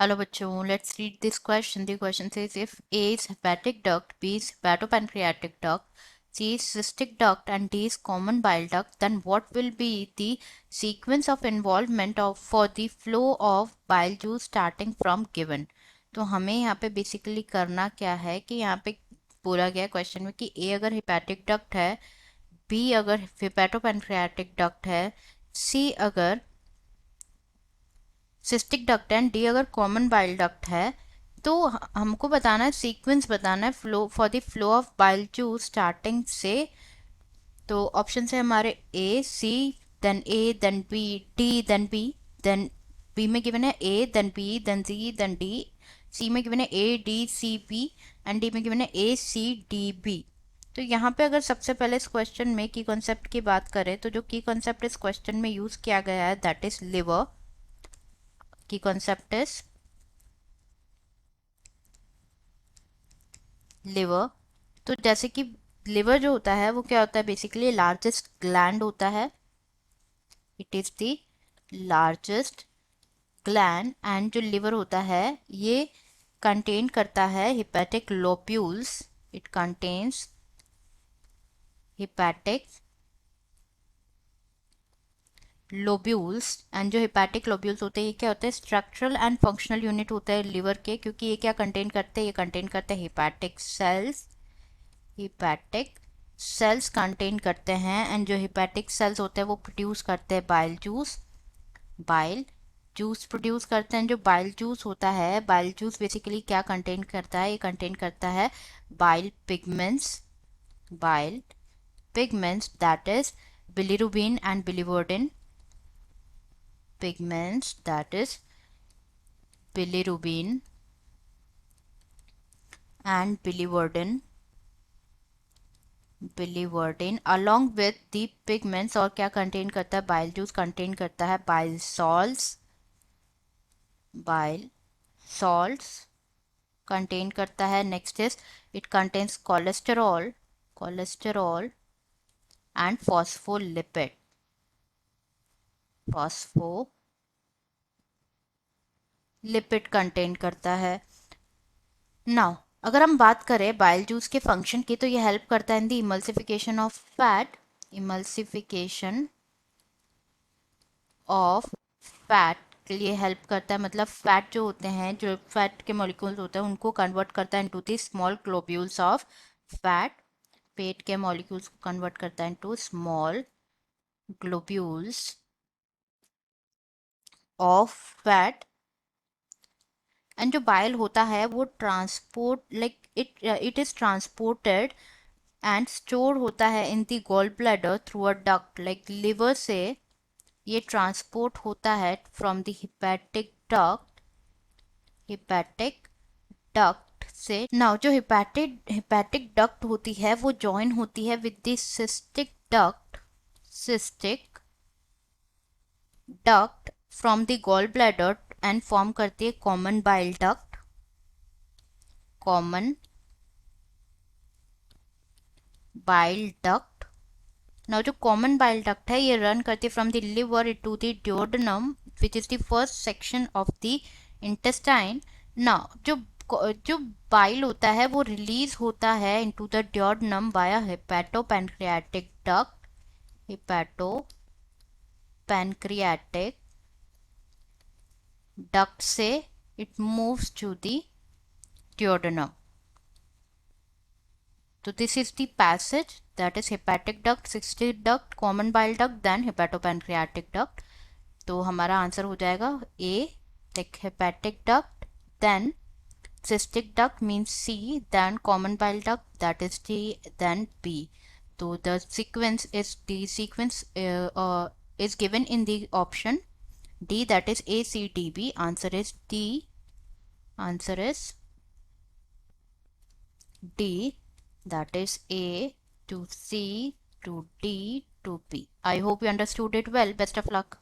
Hello bachcho, let's read this question. The question says if A is hepatic duct, B is hepatopancreatic duct, C is cystic duct and D is common bile duct, then what will be the sequence of involvement of for the flow of bile juice starting from given? तो हमें यहाँ पे basically करना क्या है कि यहाँ पे बोला गया क्वेश्चन में कि ए अगर हिपैटिक डक्ट है, बी अगर हिपैटोपेनक्रियाटिक डक्ट है, सी अगर सिस्टिक डक्ट एंड डी अगर कॉमन बाइल डक्ट है, तो हमको बताना है, सीक्वेंस बताना है flow for the flow of bile juice starting से। तो ऑप्शन है हमारे A C then B D then B में गिवन है A then B then C then D, C में गिवन है A D C B and D में given है ए सी डी बी। तो यहाँ पे अगर सबसे पहले इस क्वेश्चन में की कॉन्सेप्ट की बात करें तो जो की कॉन्सेप्ट इस क्वेश्चन में यूज किया गया है दैट इज लिवर। की कॉन्सेप्ट इज लिवर। तो जैसे कि लिवर जो होता है वो क्या होता है, बेसिकली लार्जेस्ट ग्लैंड होता है। It is the largest gland and जो लिवर होता है ये कंटेन करता है hepatic lobules. It contains hepatic lobules and जो हिपैटिक लोब्यूल्स होते हैं ये क्या होते हैं, स्ट्रक्चरल एंड फंक्शनल यूनिट होता है लिवर के, क्योंकि ये क्या कंटेन करते हैं, ये कंटेन करते हैं hepatic sales. Hepatic sales contain करते हैं एंड जो हिपैटिक सेल्स होते हैं वो प्रोड्यूस करते हैं bile juice. Bile juice produce करते हैं। जो बाइल जूस होता है, बाइल जूस बेसिकली क्या कंटेन करता है, ये कंटेन करता है bile pigments. Bile pigments that is bilirubin and biliverdin pigments, that is bilirubin and biliverdin along with the pigments। और क्या कंटेन करता है, बाइल जूस कंटेन करता है बाइल सॉल्ट्स कंटेन करता है। Next is it contains cholesterol and phospholipid contain करता है। नाउ अगर हम बात करें बाइल जूस के फंक्शन की तो ये हेल्प करता है in the emulsification of fat. Emulsification of fat के लिए हेल्प करता है, मतलब फैट जो होते हैं, जो फैट के मॉलिक्यूल्स होते हैं उनको कन्वर्ट करता है into the small globules of fat. पेट के मॉलिक्यूल्स को कन्वर्ट करता है into small globules of fat. And जो बाइल होता है वो transport it is transported and store होता है in the gall bladder through a duct. Like liver से ये ट्रांसपोर्ट होता है फ्रॉम द हिपैटिक डक्ट से। नाउ जो हिपैटिक डक्ट होती है वो जॉइन होती है with the cystic duct from the gall bladder and form करती है common bile duct. Common bile duct. Now जो कॉमन बाइल डक्ट है ये रन करती है from the liver to the duodenum which is the first section of the intestine. Now जो bile होता है वो रिलीज होता है into the duodenum by hepatopancreatic duct. Hepatopancreatic duct से it moves to the duodenum. So this is the passage, that is hepatic duct, cystic duct, common bile duct, then hepatopancreatic duct. तो हमारा answer हो जाएगा A, like hepatic duct, then cystic duct means C, then common bile duct, that is D, then B. So the sequence is given in the option D, that is A C D B. Answer is D. Answer is D, that is A to C to D to B. I hope you understood it well. Best of luck.